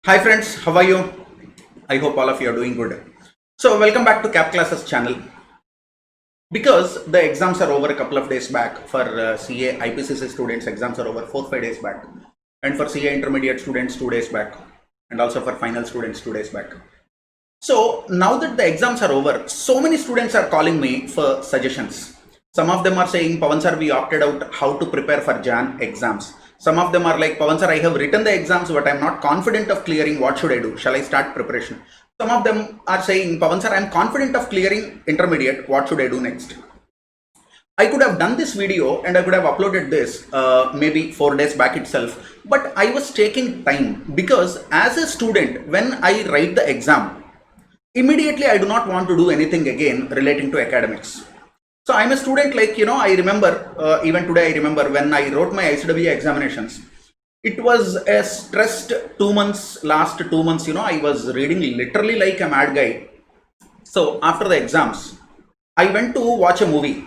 Hi friends, how are you? I hope all of you are doing good. So welcome back to Cap Classes channel. Because the exams are over a couple of days back for CA IPCC students, exams are over 4-5 days back, and for CA intermediate students 2 days back, and also for final students 2 days back. So now that the exams are over, so many students are calling me for suggestions. Some of them are saying, Pawan sir, we opted out how to prepare for Jan exams. Some of them are like, Pawan sir, I have written the exams, but I'm not confident of clearing. What should I do? Shall I start preparation? Some of them are saying, Pawan sir, I'm confident of clearing intermediate. What should I do next? I could have done this video and I could have uploaded this maybe 4 days back itself, but I was taking time because as a student, when I write the exam, immediately I do not want to do anything again relating to academics. So I'm a student, like, I remember, even today I remember when I wrote my ICWA examinations, it was a stressed 2 months, last 2 months, I was reading literally like a mad guy. So after the exams, I went to watch a movie.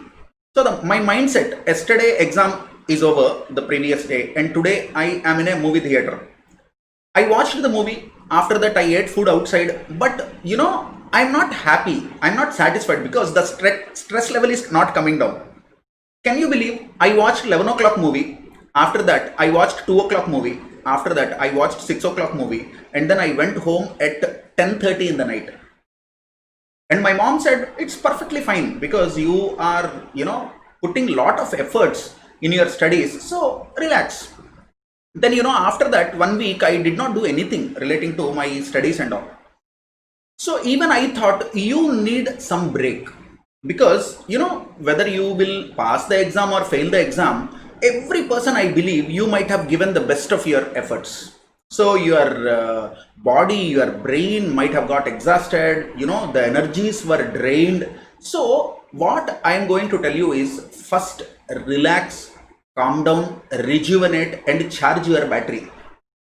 So my mindset, yesterday exam is over the previous day and today I am in a movie theater. I watched the movie, after that I ate food outside, but I'm not happy, I'm not satisfied because the stress level is not coming down. Can you believe I watched 11 o'clock movie, after that I watched 2 o'clock movie, after that I watched 6 o'clock movie, and then I went home at 10:30 in the night. And my mom said, it's perfectly fine because you are, putting lot of efforts in your studies, so relax. Then, after that 1 week, I did not do anything relating to my studies and all. So even I thought you need some break because, whether you will pass the exam or fail the exam, every person, I believe, you might have given the best of your efforts. So your body, your brain might have got exhausted, the energies were drained. So what I am going to tell you is, first relax, calm down, rejuvenate and charge your battery.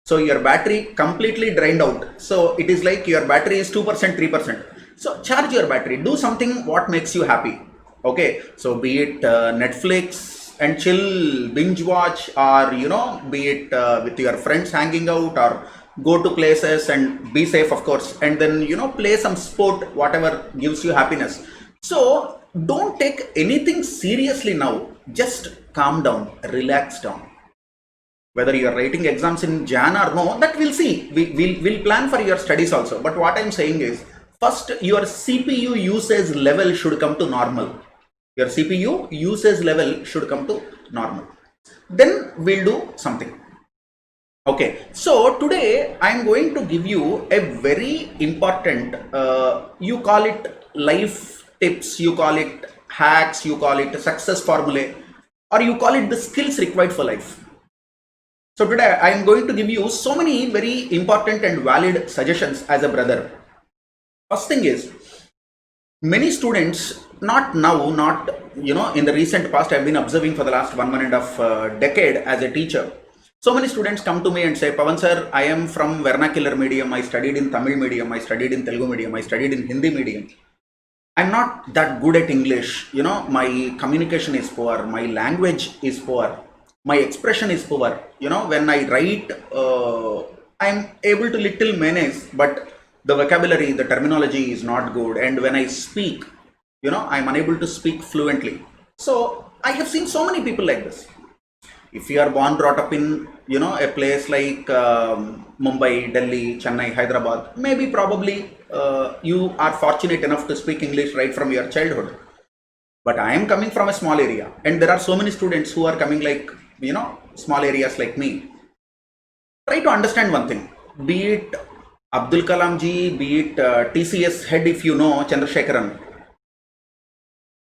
So your battery completely drained out. So it is like your battery is 2%, 3%. So charge your battery, do something what makes you happy. Okay, so be it Netflix and chill, binge watch, or be it with your friends hanging out, or go to places and be safe, of course, and then play some sport, whatever gives you happiness. So don't take anything seriously now, just calm down, relax down. Whether you are writing exams in Jan or no, that we'll see. We'll plan for your studies also. But what I'm saying is, first your CPU usage level should come to normal. Your CPU usage level should come to normal. Then we'll do something. Okay, so today I'm going to give you a very important, you call it life tips, you call it hacks, you call it success formulae, or you call it the skills required for life. So today I am going to give you so many very important and valid suggestions as a brother. First thing is, many students, not now, not in the recent past, I've been observing for the last 1.5 decade as a teacher. So many students come to me and say, Pawan sir, I am from vernacular medium, I studied in Tamil medium, I studied in Telugu medium, I studied in Hindi medium. I'm not that good at English, my communication is poor, my language is poor, my expression is poor. When I write, I'm able to little manage, but the vocabulary, the terminology is not good. And when I speak, I'm unable to speak fluently. So I have seen so many people like this. If you are born, brought up in, a place like Mumbai, Delhi, Chennai, Hyderabad, maybe probably you are fortunate enough to speak English right from your childhood. But I am coming from a small area, and there are so many students who are coming like, small areas like me. Try to understand one thing, be it Abdul Kalam ji, be it TCS head, if you know, Chandrasekharan.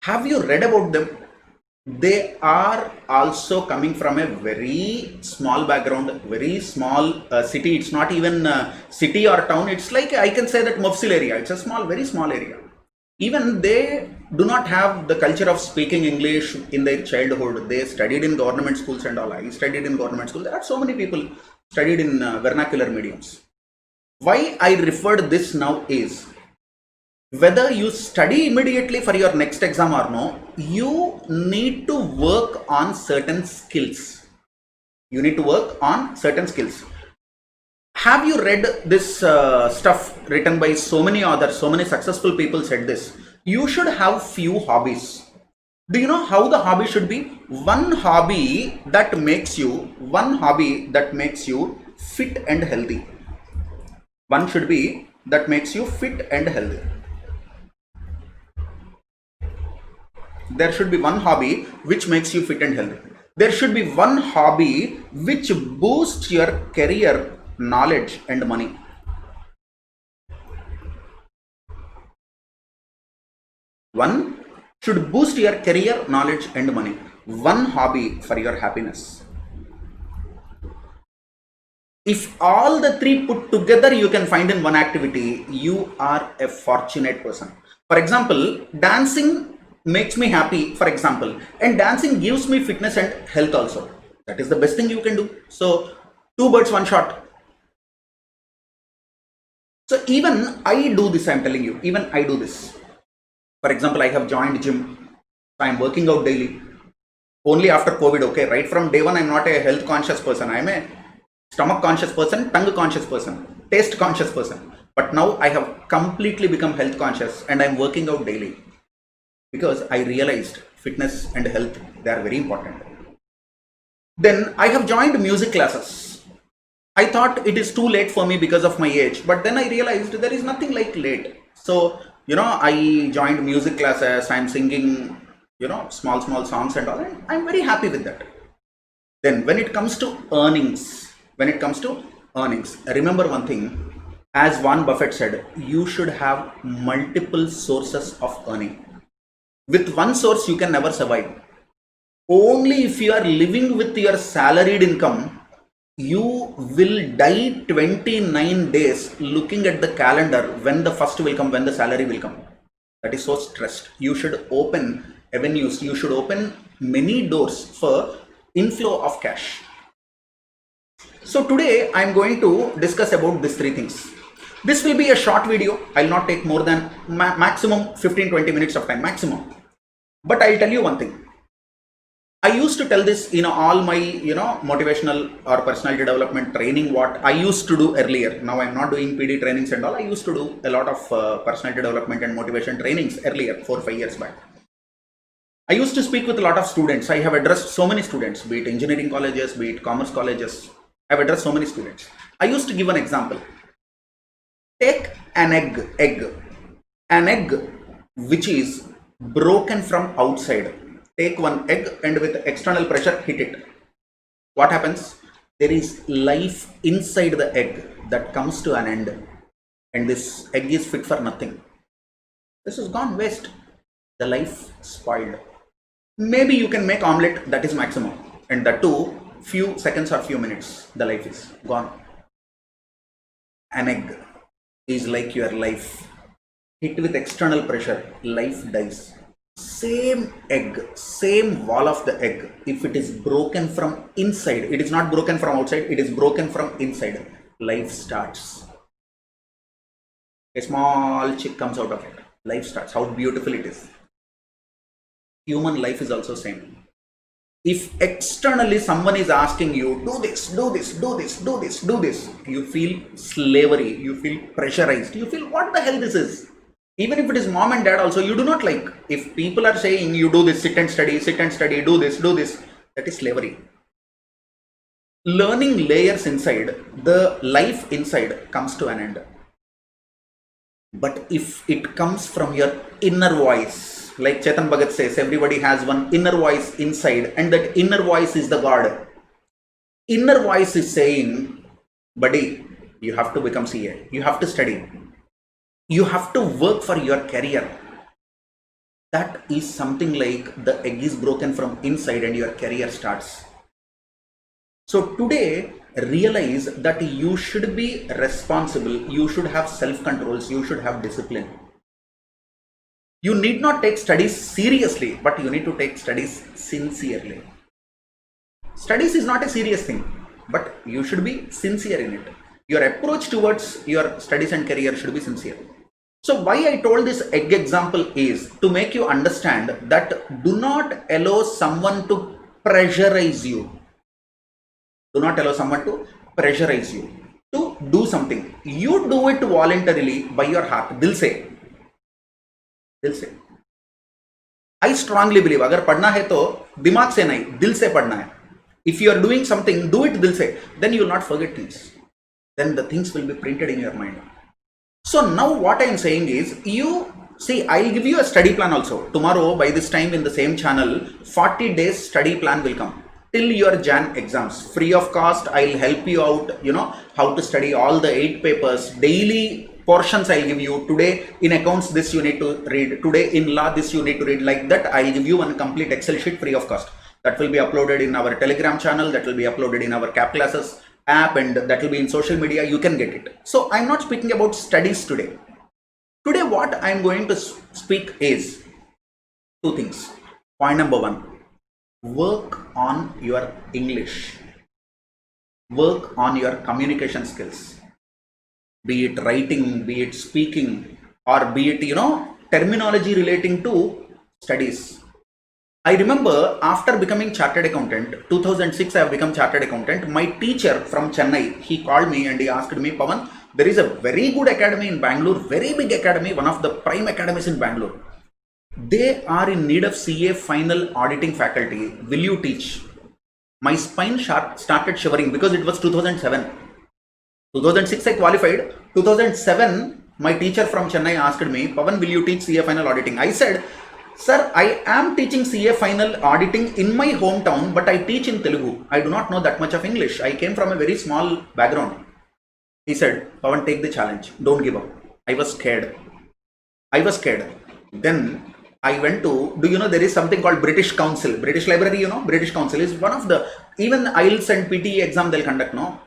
Have you read about them? They are also coming from a very small background, very small city. It's not even city or town. It's like, I can say that Mufsil area. It's a small, very small area. Even they do not have the culture of speaking English in their childhood. They studied in government schools and all. I studied in government schools. There are so many people studied in vernacular mediums. Why I referred this now is, whether you study immediately for your next exam or no, you need to work on certain skills. You need to work on certain skills. Have you read this stuff written by so many authors, so many successful people said this? You should have few hobbies. Do you know how the hobby should be? One hobby that makes you fit and healthy. One should be that makes you fit and healthy. There should be one hobby which makes you fit and healthy. There should be one hobby which boosts your career, knowledge and money. One should boost your career, knowledge and money. One hobby for your happiness. If all the three put together you can find in one activity, you are a fortunate person. For example, dancing makes me happy, for example, and dancing gives me fitness and health also. That is the best thing you can do. So two birds, one shot. So even I do this, I'm telling you, even I do this. For example, I have joined gym. I'm working out daily. Only after COVID, okay? Right from day one, I'm not a health conscious person. I'm a stomach conscious person, tongue conscious person, taste conscious person. But now I have completely become health conscious and I'm working out daily because I realized fitness and health, they are very important. Then I have joined music classes. I thought it is too late for me because of my age, but then I realized there is nothing like late. So, I joined music classes, I'm singing, small songs and all, and I'm very happy with that. Then when it comes to earnings, remember one thing, as Warren Buffett said, you should have multiple sources of earning. With one source, you can never survive. Only if you are living with your salaried income, you will die 29 days looking at the calendar when the first will come, when the salary will come. That is so stressed. You should open avenues, you should open many doors for inflow of cash. So today I am going to discuss about these three things. This will be a short video. I'll not take more than maximum 15-20 minutes of time maximum. But I'll tell you one thing. I used to tell this in all my motivational or personality development training what I used to do earlier. Now I'm not doing PD trainings and all. I used to do a lot of personality development and motivation trainings earlier, 4-5 years back. I used to speak with a lot of students. I have addressed so many students, be it engineering colleges, be it commerce colleges. I've addressed so many students. I used to give an example. Take an egg which is broken from outside. Take one egg and with external pressure hit it. What happens? There is life inside the egg that comes to an end, and this egg is fit for nothing. This is gone waste. The life spoiled. Maybe you can make omelette, that is maximum, and that too few seconds or few minutes. The life is gone. An egg is like your life. Hit with external pressure, life dies. Same egg, same wall of the egg, if it is broken from inside, it is not broken from outside, it is broken from inside, life starts. A small chick comes out of it, life starts. How beautiful it is. Human life is also same. If externally someone is asking you, do this, do this, do this, do this, do this, you feel slavery, you feel pressurized, you feel what the hell this is. Even if it is mom and dad also, you do not like. If people are saying you do this, sit and study, do this, that is slavery. Learning layers inside, the life inside comes to an end. But if it comes from your inner voice, like Chetan Bhagat says, everybody has one inner voice inside, and that inner voice is the God. Inner voice is saying, buddy, you have to become CA, you have to study. You have to work for your career. That is something like the egg is broken from inside and your career starts. So today, realize that you should be responsible, you should have self-controls, you should have discipline. You need not take studies seriously, but you need to take studies sincerely. Studies is not a serious thing, but you should be sincere in it. Your approach towards your studies and career should be sincere. So why I told this egg example is to make you understand that do not allow someone to pressurize you. Do not allow someone to pressurize you to do something, you do it voluntarily by your heart. दिल से I strongly believe अगर पढ़ना है तो दिमाग से नहीं, दिल से पढ़ना है. If you are doing something, do it दिल से. Then you will not forget things. Then the things will be printed in your mind. So now what I am saying is, you see, I'll give you a study plan also. Tomorrow by this time in the same channel, 40 days study plan will come till your Jan exams. Free of cost, I'll help you out, how to study all the 8 papers. Daily portions I'll give you. Today in accounts this you need to read. Today in law this you need to read. Like that, I'll give you one complete Excel sheet free of cost. That will be uploaded in our Telegram channel. That will be uploaded in our Cap Classes app, and that will be in social media. You can get it. So I'm not speaking about studies today. Today what I'm going to speak is 2 things. Point number 1, work on your English. Work on your communication skills. Be it writing, be it speaking, or be it, terminology relating to studies. I remember after becoming chartered accountant, 2006 I have become chartered accountant. My teacher from Chennai, he called me and he asked me, Pawan, there is a very good academy in Bangalore, very big academy, one of the prime academies in Bangalore. They are in need of CA final auditing faculty. Will you teach? My spine started shivering because it was 2007. 2006 I qualified. 2007 my teacher from Chennai asked me, Pawan, will you teach CA final auditing? I said, sir, I am teaching CA final auditing in my hometown, but I teach in Telugu. I do not know that much of English. I came from a very small background. He said, Pawan, take the challenge. Don't give up. I was scared. Then I went to, do you know there is something called British Council? British Library, British Council is one of the, even IELTS and PTE exam they'll conduct, no?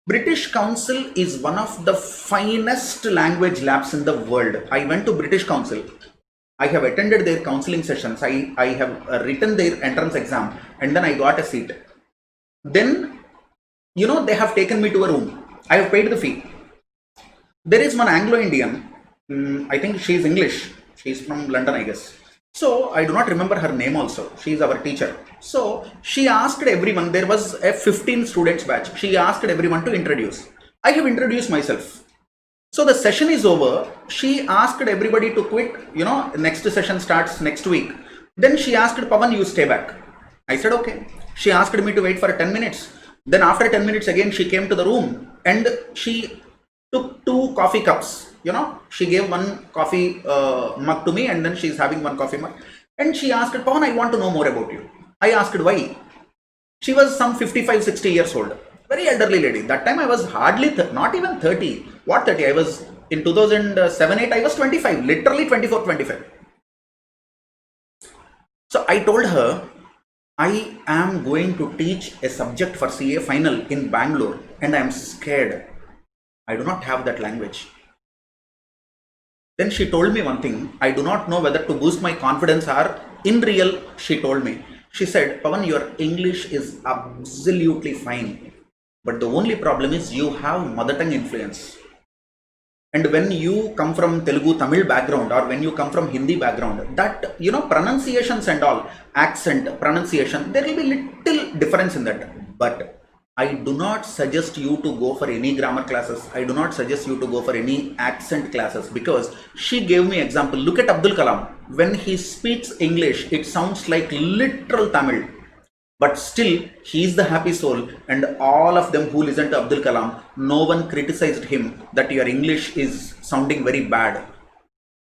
British Council is one of the finest language labs in the world. I went to British Council. I have attended their counseling sessions. I have written their entrance exam, and then I got a seat. Then, they have taken me to a room. I have paid the fee. There is one Anglo-Indian, I think she is English. She is from London, I guess. So, I do not remember her name also. She is our teacher. So, she asked everyone, there was a 15 students batch. She asked everyone to introduce. I have introduced myself. So, the session is over. She asked everybody to quit. Next session starts next week. Then she asked, Pawan, you stay back. I said, okay. She asked me to wait for 10 minutes. Then after 10 minutes again, she came to the room and she took 2 coffee cups. She gave 1 coffee mug to me, and then she's having 1 coffee mug. And she asked, Pawan, I want to know more about you. I asked why. She was some 55, 60 years old. Very elderly lady. That time I was hardly, not even 30. What 30? I was, in 2007-8, I was 25. Literally 24, 25. So I told her, I am going to teach a subject for CA final in Bangalore, and I am scared. I do not have that language. Then she told me one thing. I do not know whether to boost my confidence or in real, she told me. She said, Pawan, your English is absolutely fine. But the only problem is you have mother tongue influence. And when you come from Telugu, Tamil background, or when you come from Hindi background, that, pronunciations and all, accent, pronunciation, there will be little difference in that. But I do not suggest you to go for any grammar classes. I do not suggest you to go for any accent classes, because she gave me example. Look at Abdul Kalam. When he speaks English, it sounds like literal Tamil. But still, he is the happy soul, and all of them who listen to Abdul Kalam, no one criticized him that your English is sounding very bad.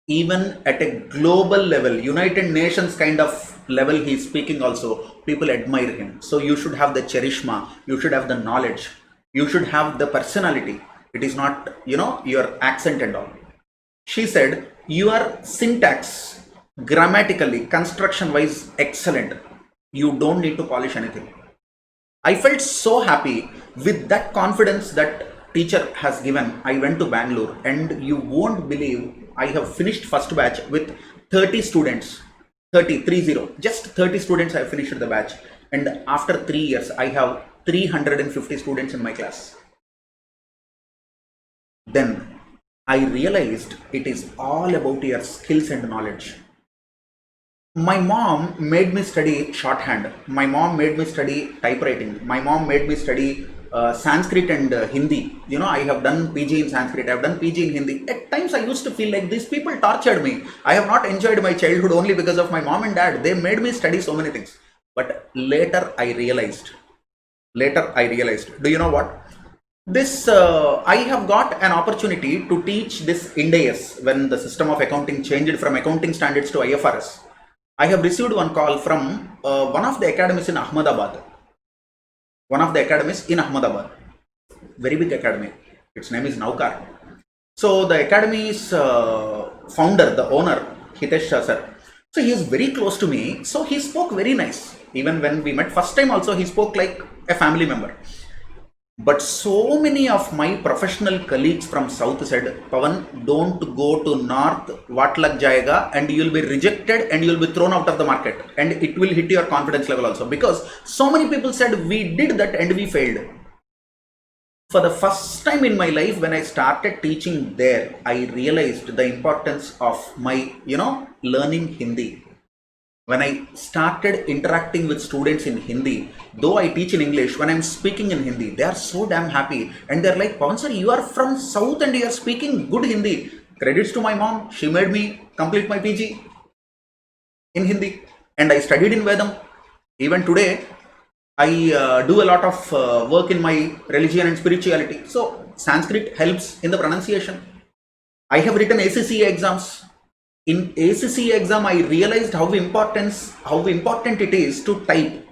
Even at a global level, United Nations kind of level he is speaking also, people admire him. So you should have the charisma, you should have the knowledge, you should have the personality. It is not, your accent and all. She said, your syntax, grammatically, construction wise, excellent. You don't need to polish anything. I felt so happy with that confidence that teacher has given. I went to Bangalore, and you won't believe, I have finished first batch with 30 students. 30, just 30 students I have finished the batch, and after 3 years I have 350 students in my class. Then I realized it is all about your skills and knowledge. My mom made me study shorthand. My mom made me study typewriting. My mom made me study Sanskrit and Hindi. You know, I have done PG in Sanskrit, I have done PG in Hindi. At times I used to feel like these people tortured me. I have not enjoyed my childhood only because of my mom and dad. They made me study so many things. But later I realized, do you know what? This, I have got an opportunity to teach this Ind AS when the system of accounting changed from accounting standards to IFRS. I have received one call from one of the academies in Ahmedabad. Very big academy. Its name is Naukar. So the academy's founder, the owner, Hitesh Shah sir. So he is very close to me. So he spoke very nice. Even when we met first time also, he spoke like a family member. But so many of my professional colleagues from South said, Pawan, don't go to North, what lag jayega, and you will be rejected and you will be thrown out of the market. And it will hit your confidence level also. Because so many people said, we did that and we failed. For the first time in my life, when I started teaching there, I realized the importance of my, learning Hindi. When I started interacting with students in Hindi, though I teach in English, when I'm speaking in Hindi, they are so damn happy. And they're like, Pawan sir, you are from South and you are speaking good Hindi. Credits to my mom. She made me complete my PG in Hindi. And I studied in Vedam. Even today, I do a lot of work in my religion and spirituality. So Sanskrit helps in the pronunciation. I have written ACCA exams. In ACCA exam, I realized how important it is to type,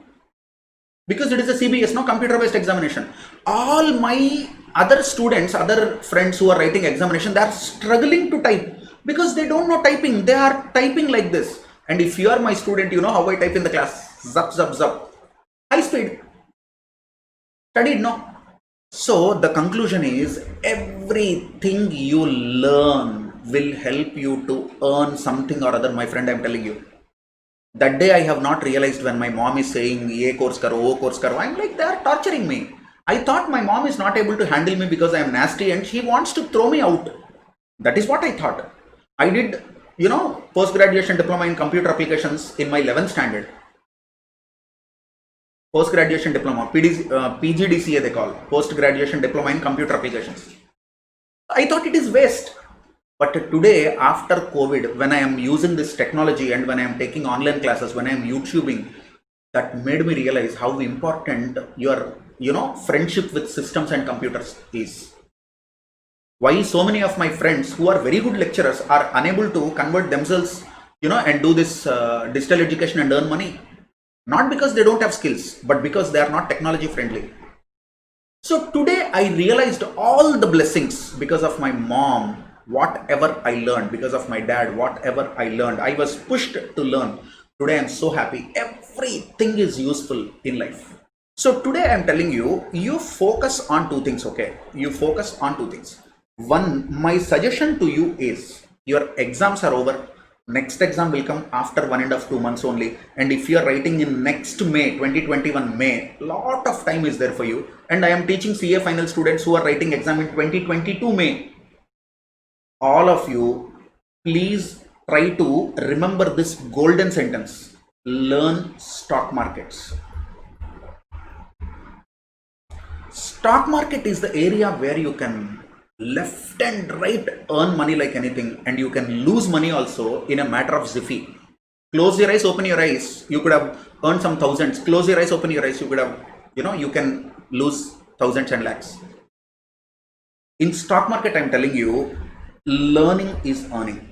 because it is a CBS, no computer-based examination. All my other students, other friends who are writing examination, they are struggling to type because they don't know typing. They are typing like this. And if you are my student, you know how I type in the class. Zup, zup, zup. High speed. Studied, no? So the conclusion is, everything you learn will help you to earn something or other, my friend. I'm telling you. That day I have not realized when my mom is saying, ye course karo, wo course karo. I'm like, they are torturing me. I thought my mom is not able to handle me because I am nasty and she wants to throw me out. That is what I thought. I did, post-graduation diploma in computer applications in my 11th standard. Post-graduation diploma, PGDCA they call, post-graduation diploma in computer applications. I thought it is waste. But today, after COVID, when I am using this technology and when I am taking online classes, when I am YouTubing, that made me realize how important your, friendship with systems and computers is. Why so many of my friends who are very good lecturers are unable to convert themselves, and do this digital education and earn money. Not because they don't have skills, but because they are not technology friendly. So today I realized all the blessings because of my mom. Whatever I learned, because of my dad, whatever I learned, I was pushed to learn. Today I'm so happy. Everything is useful in life. So today I'm telling you, you focus on two things, okay? You focus on two things. One, my suggestion to you is, your exams are over. Next exam will come after 1.5 2 months only. And if you are writing in next May, 2021 May, lot of time is there for you. And I am teaching CA final students who are writing exam in 2022 May. All of you, please try to remember this golden sentence. Learn stock markets. Stock market is the area where you can left and right earn money like anything, and you can lose money also in a matter of ziffy. Close your eyes, open your eyes, you could have earned some thousands. Close your eyes, open your eyes, you could have, you can lose thousands and lakhs. In stock market, I'm telling you, learning is earning.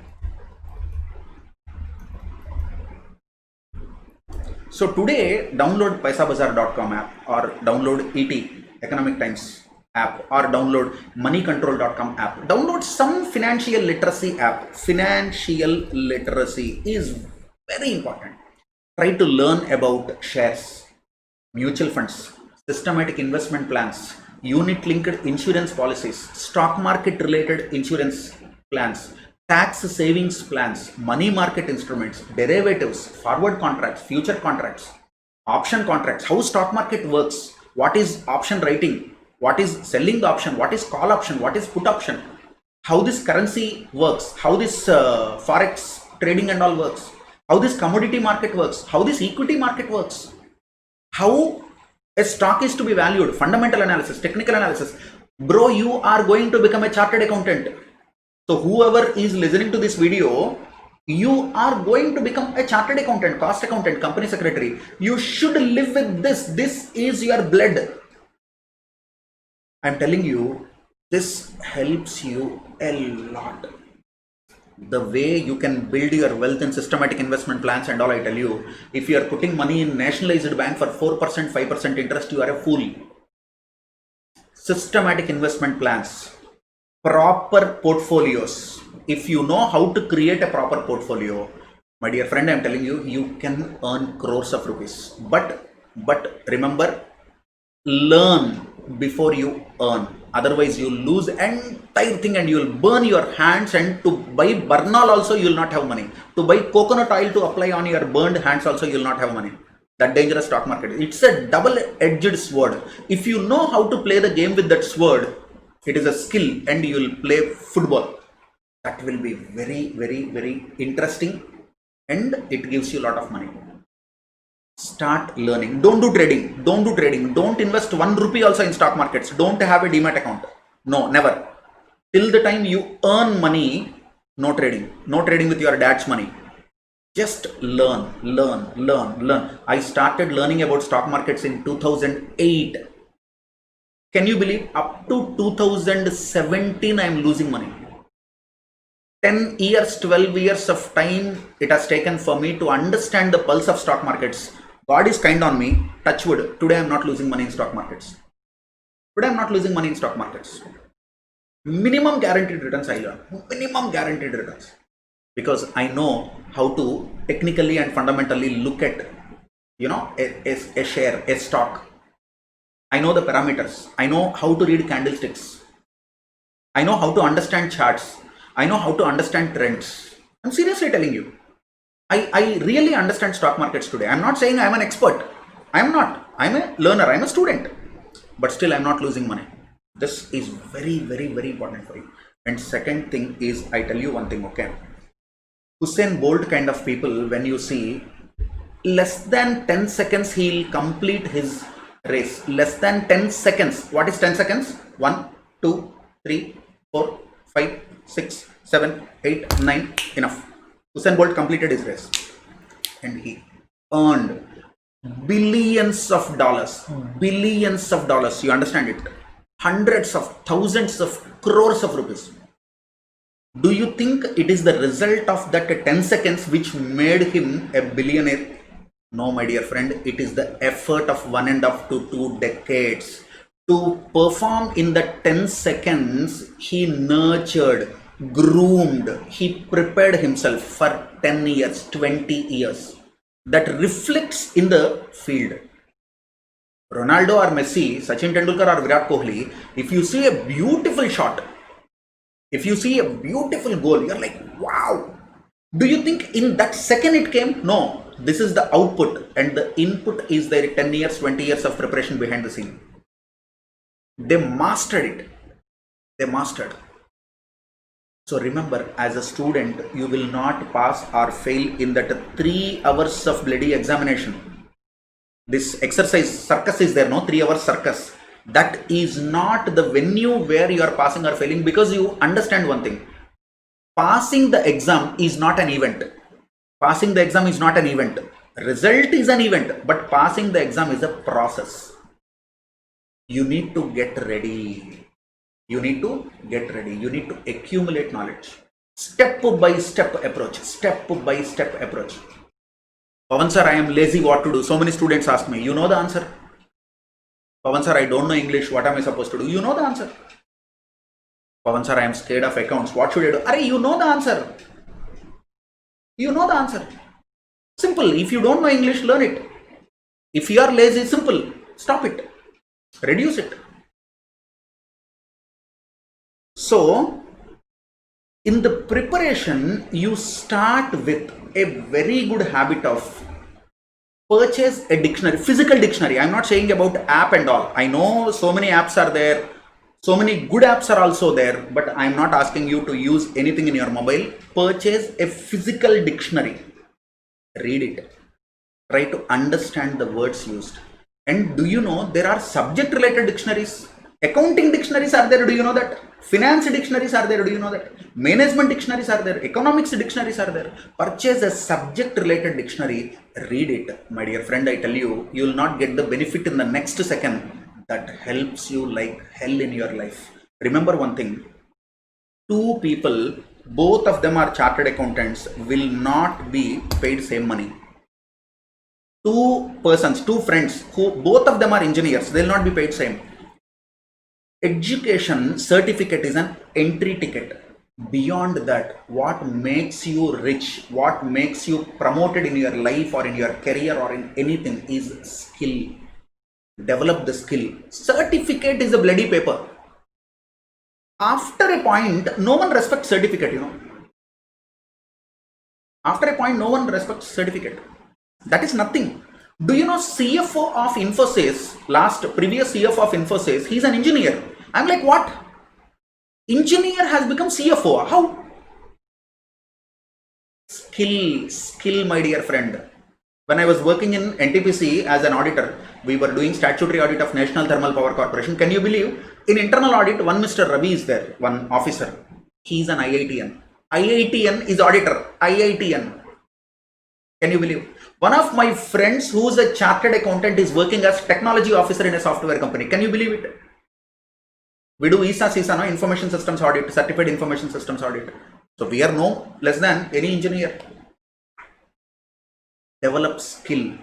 So today, download paisabazar.com app, or download ET, Economic Times app, or download moneycontrol.com app. Download some financial literacy app. Financial literacy is very important. Try to learn about shares, mutual funds, systematic investment plans, unit-linked insurance policies, stock market-related insurance plans, tax savings plans, money market instruments, derivatives, forward contracts, future contracts, option contracts, how stock market works, what is option writing, what is selling the option, what is call option, what is put option, how this currency works, how this forex trading and all works, how this commodity market works, how this equity market works, how A stock is to be valued. Fundamental analysis, technical analysis. Bro, you are going to become a chartered accountant. So whoever is listening to this video, you are going to become a chartered accountant, cost accountant, company secretary. You should live with this. This is your blood. I'm telling you, this helps you a lot. The way you can build your wealth in systematic investment plans and all, I tell you, if you are putting money in nationalized bank for 4%, 5% interest, you are a fool. Systematic investment plans, proper portfolios. If you know how to create a proper portfolio, my dear friend, I'm telling you, you can earn crores of rupees. But remember, learn before you earn. Otherwise, you'll lose entire thing and you'll burn your hands, and to buy Bernal also you'll not have money. To buy coconut oil to apply on your burned hands also you'll not have money. That dangerous stock market. It's a double-edged sword. If you know how to play the game with that sword, it is a skill and you'll play football. That will be very, very, very interesting and it gives you a lot of money. Start learning. Don't do trading. Don't do trading. Don't invest 1 rupee also in stock markets. Don't have a demat account. No, never. Till the time you earn money, no trading. No trading with your dad's money. Just learn. I started learning about stock markets in 2008. Can you believe? Up to 2017, I am losing money. 10 years, 12 years of time it has taken for me to understand the pulse of stock markets. God is kind on me. Touch wood. Today I am not losing money in stock markets. Minimum guaranteed returns I learn. Minimum guaranteed returns. Because I know how to technically and fundamentally look at, a share, a stock. I know the parameters. I know how to read candlesticks. I know how to understand charts. I know how to understand trends. I'm seriously telling you. I really understand stock markets today. I'm not saying I'm an expert. I'm not. I'm a learner. I'm a student. But still I'm not losing money. This is very, very, very important for you. And second thing is, I tell you one thing, okay? Usain Bolt kind of people, when you see, less than 10 seconds he'll complete his race. Less than 10 seconds. What is 10 seconds? 1, 2, 3, 4, 5, 6, 7, 8, 9. Enough. Usain Bolt completed his race and he earned billions of dollars. You understand it? Hundreds of thousands of crores of rupees. Do you think it is the result of that 10 seconds which made him a billionaire? No, my dear friend, it is the effort of 1.5 to 2 decades. To perform in the 10 seconds, he nurtured, groomed, he prepared himself for 10 years, 20 years. That reflects in the field. Ronaldo or Messi, Sachin Tendulkar or Virat Kohli, if you see a beautiful shot, if you see a beautiful goal, you're like, wow. Do you think in that second it came? No. This is the output and the input is their 10 years, 20 years of preparation behind the scene. They mastered it. They mastered. So remember, as a student, you will not pass or fail in that 3 hours of bloody examination. This exercise, circus is there, no? 3 hours circus. That is not the venue where you are passing or failing, because you understand one thing. Passing the exam is not an event. Passing the exam is not an event. Result is an event, but passing the exam is a process. You need to get ready. You need to get ready. You need to accumulate knowledge. Step by step approach. Step by step approach. Pawan sir, I am lazy, what to do? So many students ask me. You know the answer? Pawan sir, I don't know English. What am I supposed to do? You know the answer. Pawan sir, I am scared of accounts. What should I do? Arey, you know the answer. You know the answer. Simple. If you don't know English, learn it. If you are lazy, simple. Stop it. Reduce it. So, in the preparation, you start with a very good habit of purchase a dictionary, physical dictionary. I'm not saying about app and all. I know so many apps are there. So many good apps are also there, but I'm not asking you to use anything in your mobile. Purchase a physical dictionary. Read it. Try to understand the words used. And do you know there are subject related dictionaries? Accounting dictionaries are there, do you know that? Finance dictionaries are there, do you know that? Management dictionaries are there, economics dictionaries are there. Purchase a subject related dictionary, read it. My dear friend, I tell you, you will not get the benefit in the next second. That helps you like hell in your life. Remember one thing, two people, both of them are chartered accountants, will not be paid same money. Two persons, two friends, who both of them are engineers, they will not be paid same. Education certificate is an entry ticket. Beyond that, what makes you rich, what makes you promoted in your life or in your career or in anything is skill. Develop the skill. Certificate is a bloody paper. After a point, no one respects certificate, you know. After a point, no one respects certificate. That is nothing. Do you know CFO of Infosys, previous CFO of Infosys, he's an engineer. I'm like, what? Engineer has become CFO. How? Skill, my dear friend. When I was working in NTPC as an auditor, we were doing statutory audit of National Thermal Power Corporation. Can you believe? In internal audit, one Mr. Ravi is there, one officer. He's an IITN. IITN is auditor. IITN. Can you believe? One of my friends who's a chartered accountant is working as technology officer in a software company. Can you believe it? We do ISA, no? Information Systems Audit, Certified Information Systems Audit. So we are no less than any engineer. Develop skill.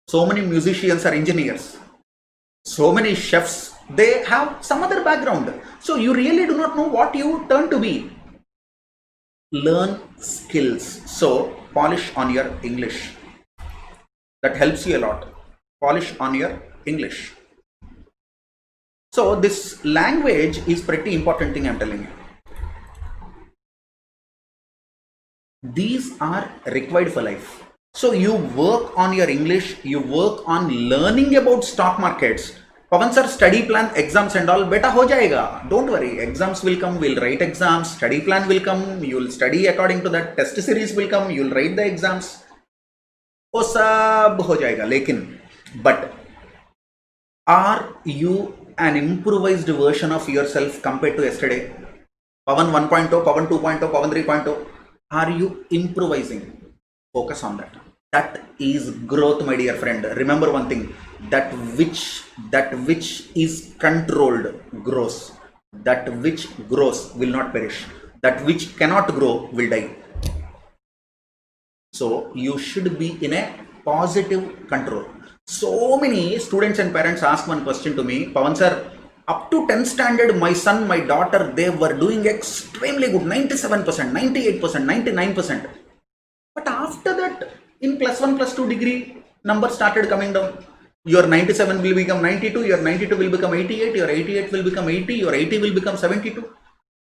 So many musicians are engineers. So many chefs, they have some other background. So you really do not know what you turn to be. Learn skills. So polish on your English. That helps you a lot. Polish on your English. So this language is pretty important thing, I'm telling you. These are required for life. So you work on your English, you work on learning about stock markets. Pawan sir, study plan, exams and all, beta ho jayega. Don't worry, exams will come, we'll write exams, study plan will come, you'll study according to that, test series will come, you'll write the exams. वो सब हो जाएगा. लेकिन but are you an improvised version of yourself compared to yesterday? Pawan 1.0, Pawan 2.0, Pawan 3.0. Are you improvising? Focus on that. That is growth, my dear friend. Remember one thing, that which is controlled grows. That which grows will not perish. That which cannot grow will die. So you should be in a positive control. So many students and parents ask one question to me, Pawan sir, up to 10th standard, my son, my daughter, they were doing extremely good, 97%, 98%, 99%. But after that, in +1, +2 degree, numbers started coming down. Your 97 will become 92, your 92 will become 88, your 88 will become 80, your 80 will become 72.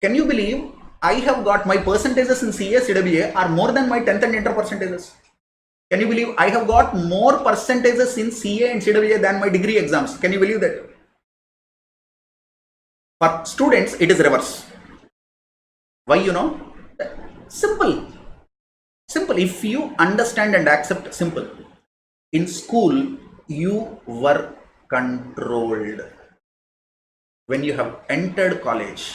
Can you believe I have got my percentages in CA CWA are more than my 10th and inter percentages? Can you believe I have got more percentages in CA and CWA than my degree exams? Can you believe that? For students, it is reverse. Why, you know? Simple. Simple. If you understand and accept, simple. In school, you were controlled. When you have entered college,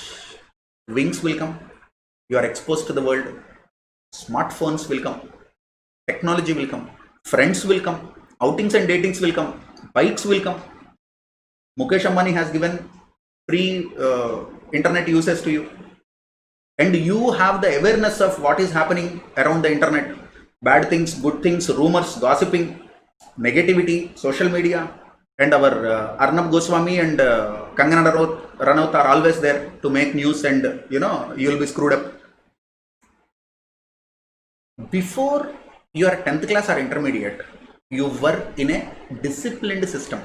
wings will come. You are exposed to the world. Smartphones will come. Technology will come. Friends will come. Outings and datings will come. Bikes will come. Mukesh Ambani has given free internet users to you. And you have the awareness of what is happening around the internet. Bad things, good things, rumors, gossiping, negativity, social media. And our Arnab Goswami and Kangana Ranaut are always there to make news, and you know, you will be screwed up. Before your 10th class or intermediate, you were in a disciplined system.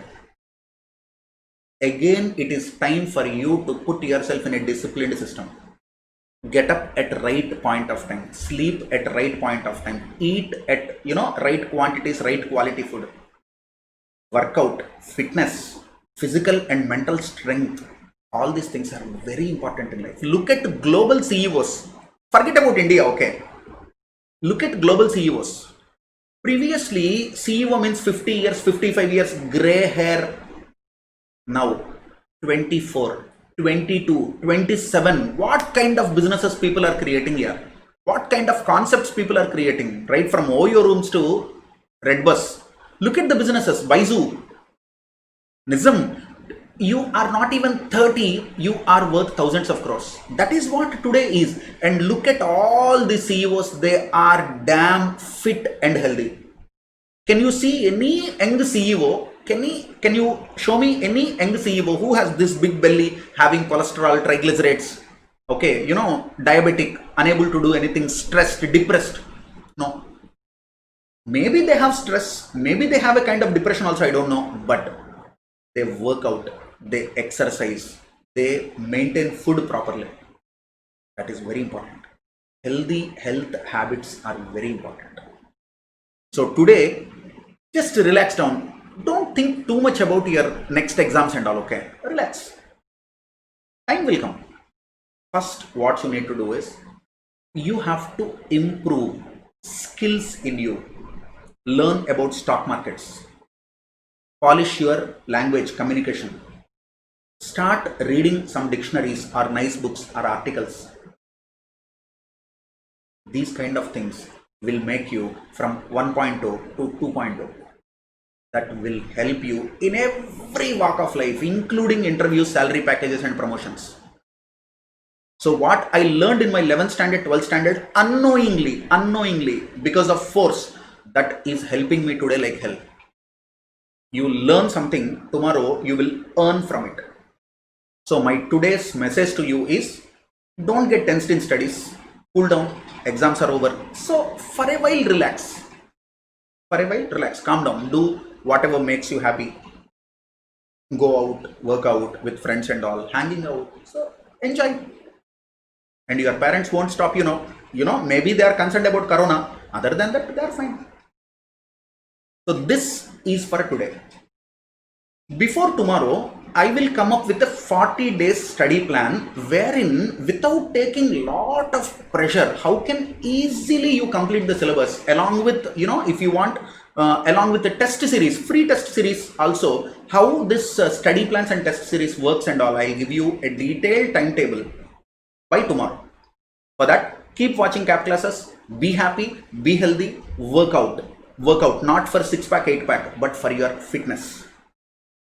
Again, it is time for you to put yourself in a disciplined system. Get up at right point of time, sleep at right point of time, eat at right quantities, right quality food, workout, fitness, physical and mental strength. All these things are very important in life. Look at global CEOs. Forget about India, okay? Look at global CEOs. Previously, CEO means 50 years, 55 years, gray hair. Now, 24, 22, 27. What kind of businesses people are creating here? What kind of concepts people are creating? Right from Oyo rooms to Redbus. Look at the businesses. Baizu, Nizam. You are not even 30, you are worth thousands of crores. That is what today is. And look at all the CEOs, they are damn fit and healthy. Can you see any young CEO? Can you show me any young CEO who has this big belly, having cholesterol, triglycerides, okay, diabetic, unable to do anything, stressed, depressed? No. Maybe they have stress, maybe they have a kind of depression also, I don't know, but they work out, they exercise, they maintain food properly. That is very important. Healthy health habits are very important. So today, just relax down. Don't think too much about your next exams and all, okay? Relax. Time will come. First, what you need to do is, you have to improve skills in you. Learn about stock markets. Polish your language, communication. Start reading some dictionaries or nice books or articles. These kind of things will make you from 1.0 to 2.0. That will help you in every walk of life, including interviews, salary packages and promotions. So what I learned in my 11th standard, 12th standard, unknowingly, because of force, that is helping me today like hell. You learn something, tomorrow you will earn from it. So my today's message to you is, don't get tensed in studies, cool down, exams are over. So for a while relax, calm down, do whatever makes you happy. Go out, work out with friends and all, hanging out, so enjoy. And your parents won't stop, maybe they are concerned about corona, other than that they are fine. So this is for today. Before tomorrow, I will come up with a 40 days study plan wherein, without taking lot of pressure, how can easily you complete the syllabus along with, if you want, along with the test series, free test series also, how this study plans and test series works and all. I'll give you a detailed timetable by tomorrow. For that, keep watching Cap Classes. Be happy, be healthy, work out, not for 6-pack, 8-pack, but for your fitness.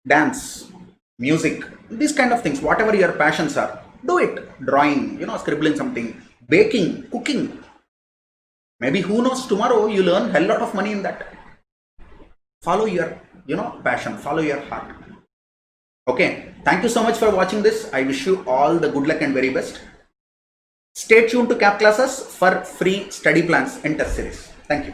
Dance, music, these kind of things, whatever your passions are, do it. Drawing, scribbling something, baking, cooking. Maybe who knows, tomorrow you learn hell lot of money in that. Follow your, passion, follow your heart. Okay, thank you so much for watching this. I wish you all the good luck and very best. Stay tuned to Cap Classes for free study plans and test series. Thank you.